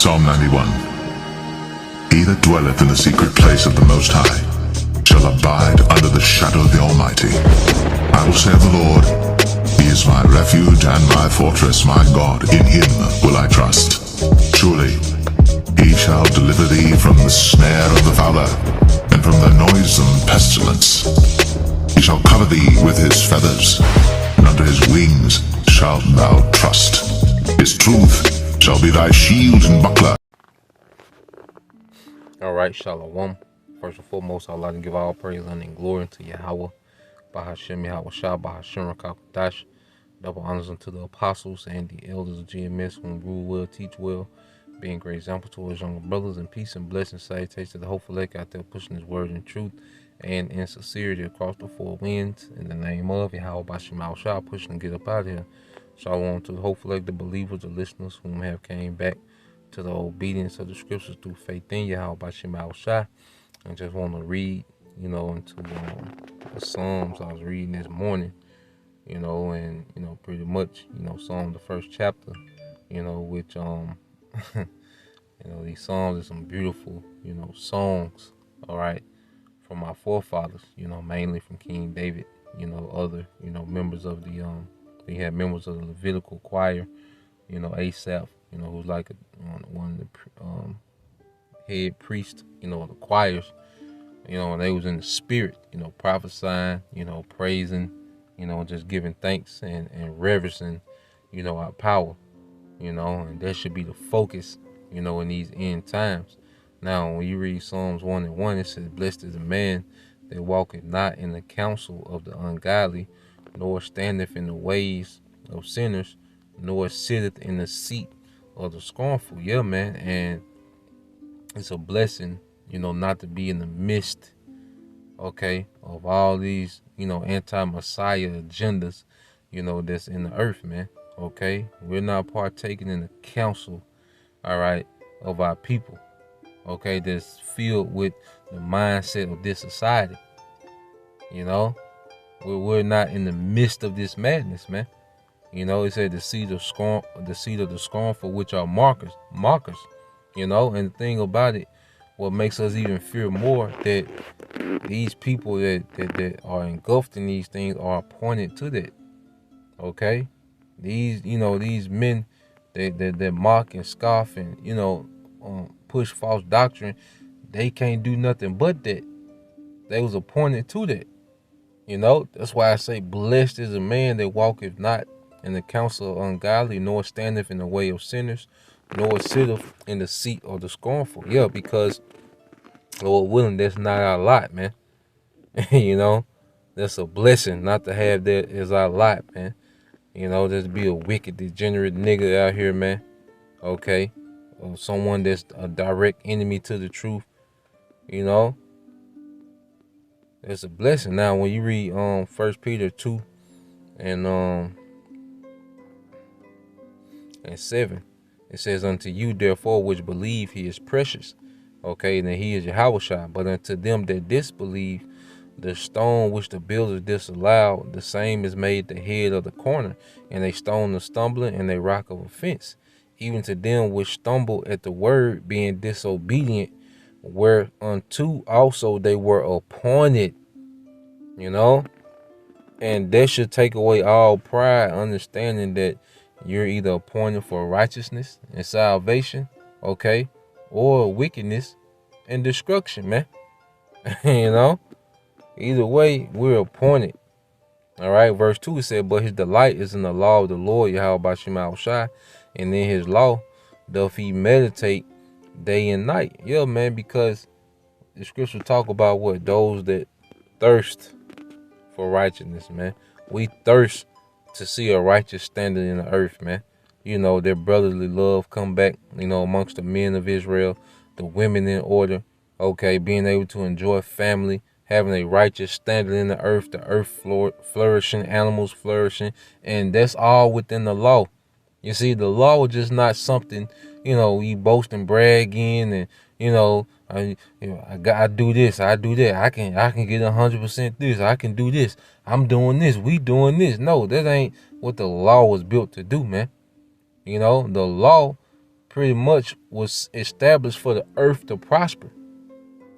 Psalm 91. He that dwelleth in the secret place of the Most High shall abide under the shadow of the Almighty. I will say of the Lord, He is my refuge and my fortress, my God, in Him will I trust. Surely He shall deliver thee from the snare of the fowler, and from the noisome pestilence. He shall cover thee with His feathers, and under His wings shalt thou trust. His truth shall be thy shield and buckler. Alright, Shalom. First and foremost, I'd like to give all praise and glory to Yahweh, Bahashem Yahweh Shah, Bahashem Rakakadash. Double honors unto the apostles and the elders of GMS, whom rule well, teach well, being great example to his younger brothers, and peace and blessings, salutations to the hopeful elect out there pushing his word in truth and in sincerity across the four winds. In the name of Yahweh Bahashem Yahweh Shah, pushing to get up out of here. Shalom to the hopeful elect, the believers, the listeners whom have came back to the obedience of the scriptures through faith in Yahweh Bahashem Yahweh Shah. I just want to read, into the Psalms I was reading this morning, and, pretty much, Psalm, the first chapter, which, these Psalms are some beautiful, songs, all right, from our forefathers, mainly from King David, other, members of the, they had members of the Levitical choir, Asaph, who's like one of the, head priest, the choirs, and they was in the spirit, prophesying, praising, just giving thanks and reverencing, our power, and that should be the focus, in these end times. Now, when you read Psalms 1:1, it says, blessed is the man that walketh not in the counsel of the ungodly, nor standeth in the ways of sinners, nor sitteth in the seat of the scornful. Yeah, man, and it's a blessing, not to be in the midst, okay, of all these, anti-Messiah agendas, that's in the earth, man, okay? We're not partaking in the counsel, all right, of our people, okay, that's filled with the mindset of this society, We're not in the midst of this madness, man. It said the seed of the scornful, which are mockers. And the thing about it, what makes us even fear more, that these people that are engulfed in these things are appointed to that. Okay? These, these men that mock and scoff and, push false doctrine, they can't do nothing but that. They was appointed to that. That's why I say, blessed is a man that walketh not in the counsel of ungodly, nor standeth in the way of sinners, nor sitteth in the seat of the scornful. Yeah, because, Lord willing, that's not our lot, man. That's a blessing not to have that as our lot, man. Just be a wicked, degenerate nigga out here, man. Okay? Or someone that's a direct enemy to the truth. It's a blessing. Now, when you read 1 Peter 2 and 7, it says, unto you, therefore, which believe, he is precious. Okay, and then he is Yahushua. But unto them that disbelieve, the stone which the builders disallowed, the same is made the head of the corner, and a stone of stumbling, and a rock of offense. Even to them which stumble at the word, being disobedient, whereunto also they were appointed. And that should take away all pride, understanding that you're either appointed for righteousness and salvation, okay, or wickedness and destruction, man. Either way, we're appointed. All right, verse 2, it said, but his delight is in the law of the Lord, Yahweh Bahashem Yahweh Shai, and in his law doth he meditate day and night. Yeah, man, because the scripture talk about what? Those that thirst for righteousness, man. We thirst to see a righteous standard in the earth, man. Their brotherly love come back, amongst the men of Israel, the women in order, okay, being able to enjoy family, having a righteous standard in the earth flourishing, animals flourishing, and that's all within the law. You see, the law is just not something, you boast and brag in, and, I do this, I do that, I can get 100% this, I can do this, I'm doing this, we doing this. No, that ain't what the law was built to do, man. The law pretty much was established for the earth to prosper.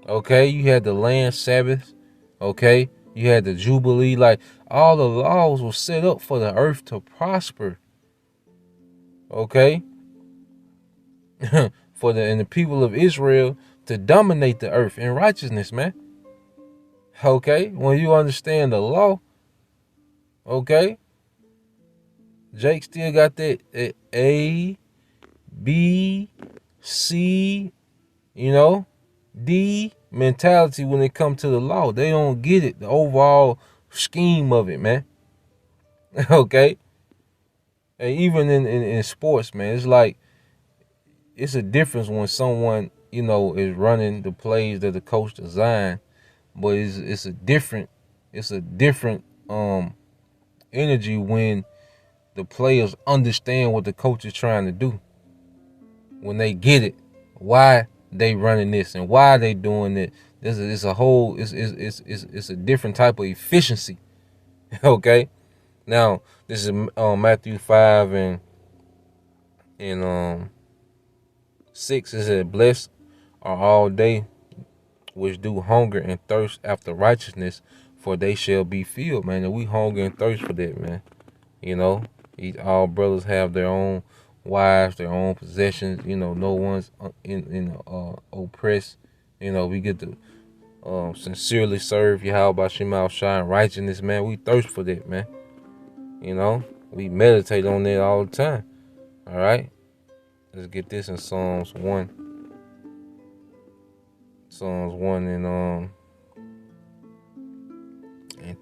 Okay, you had the land Sabbath. Okay, you had the Jubilee. Like, all the laws were set up for the earth to prosper. Okay, for the people of Israel to dominate the earth in righteousness, man. Okay, when you understand the law, okay, Jake still got that A, B, C, D mentality when it comes to the law. They don't get it, the overall scheme of it, man. Okay, and even in sports, man, it's like, it's a difference when someone, is running the plays that the coach designed, but it's a different energy when the players understand what the coach is trying to do. When they get it, why they running this and why they doing it. It's a different type of efficiency. Okay, now this is Matthew 5 and 6. It said, "Blessed are all they which do hunger and thirst after righteousness, for they shall be filled." Man, and we hunger and thirst for that, man. All brothers have their own wives, their own possessions. No one's oppressed. We get to sincerely serve Yahweh Shema Shine righteousness, man. We thirst for that, man. We meditate on that all the time. All right, let's get this in Psalms 1. Psalms 1 and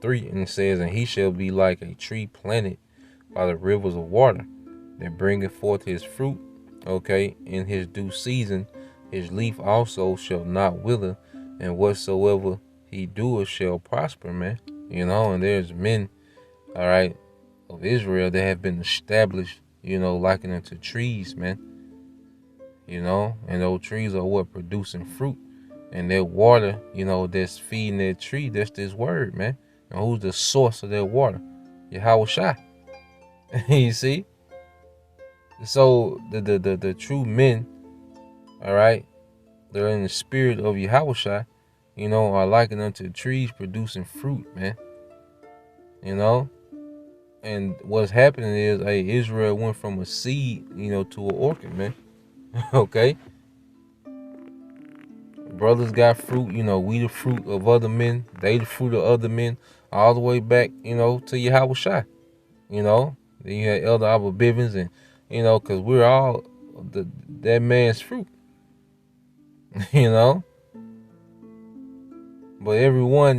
3, and it says, "And he shall be like a tree planted by the rivers of water, that bringeth forth his fruit, okay, in his due season. His leaf also shall not wither, and whatsoever he doeth shall prosper," man. And there's men, all right, of Israel that have been established, likened unto trees, man. And those trees are what producing fruit. And that water, that's feeding that tree, that's this word, man. And who's the source of that water? Yahweh Shai. You see? So the true men, all right, they're in the spirit of Yahweh Shai, are likened unto trees producing fruit, man. And what's happening is, Israel went from a seed, to an orchard, man. Okay? Brothers got fruit, we the fruit of other men, they the fruit of other men, all the way back, to Yahweh Shai. Then you had Elder Abba Bivens, and because we're all that man's fruit. But everyone,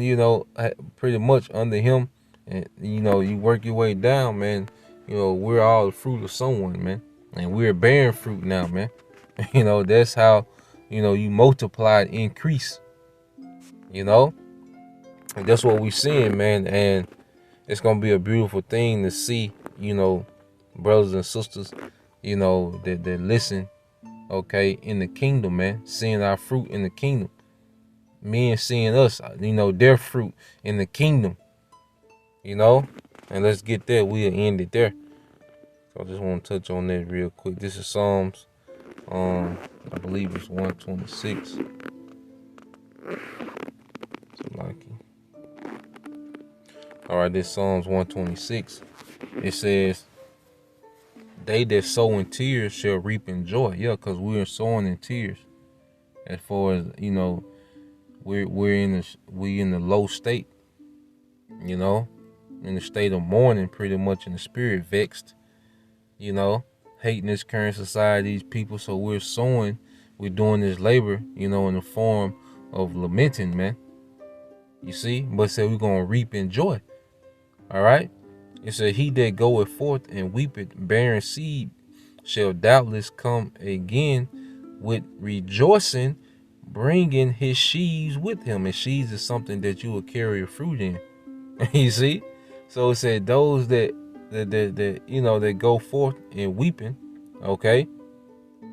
pretty much under him, and you work your way down, man. We're all the fruit of someone, man, and we're bearing fruit now, man. That's how you multiply and increase. And that's what we're seeing, man. And it's gonna be a beautiful thing to see, brothers and sisters, that listen, okay, in the kingdom, man, seeing our fruit in the kingdom. Men seeing us, their fruit in the kingdom. And let's get there. We'll end it there. So I just want to touch on that real quick. This is Psalms, I believe it's 126. So like it. All right, this Psalms 126. It says, "They that sow in tears shall reap in joy." Yeah, because we're sowing in tears. As far as we're in the low state. In the state of mourning, pretty much in the spirit, vexed. Hating this current society, these people. So we're sowing, we're doing this labor, in the form of lamenting, man. You see? But say we're going to reap in joy. All right? It said, "He that goeth forth and weepeth barren seed shall doubtless come again with rejoicing, bringing his sheaves with him." And sheaves is something that you will carry a fruit in. You see? So it said those that go forth and weeping, okay,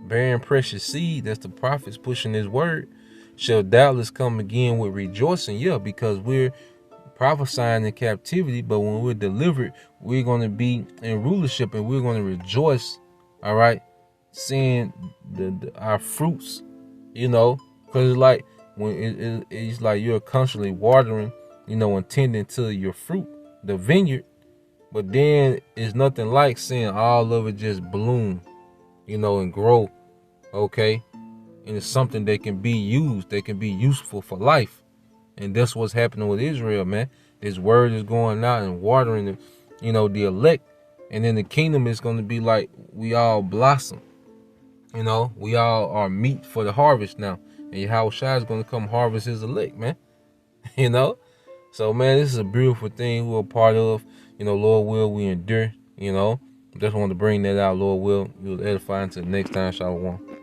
bearing precious seed, that's the prophets pushing his word, shall doubtless come again with rejoicing. Yeah, because we're prophesying in captivity, but when we're delivered, we're going to be in rulership and we're going to rejoice, all right, seeing our fruits, you know, because it's like when it's like you're constantly watering, you know, and tending to your fruit, the vineyard, but then it's nothing like seeing all of it just bloom, you know, and grow, okay, and it's something that can be used, that can be useful for life. And that's what's happening with Israel, man. This word is going out and watering the, you know, the elect, and then the kingdom is going to be like we all blossom. You know, we all are meat for the harvest now. And Yahushua is going to come harvest his elect, man. You know? So, man, this is a beautiful thing we're a part of. You know, Lord will, we endure, you know. Just wanted to bring that out, Lord will. You'll edify until next time, Shalom.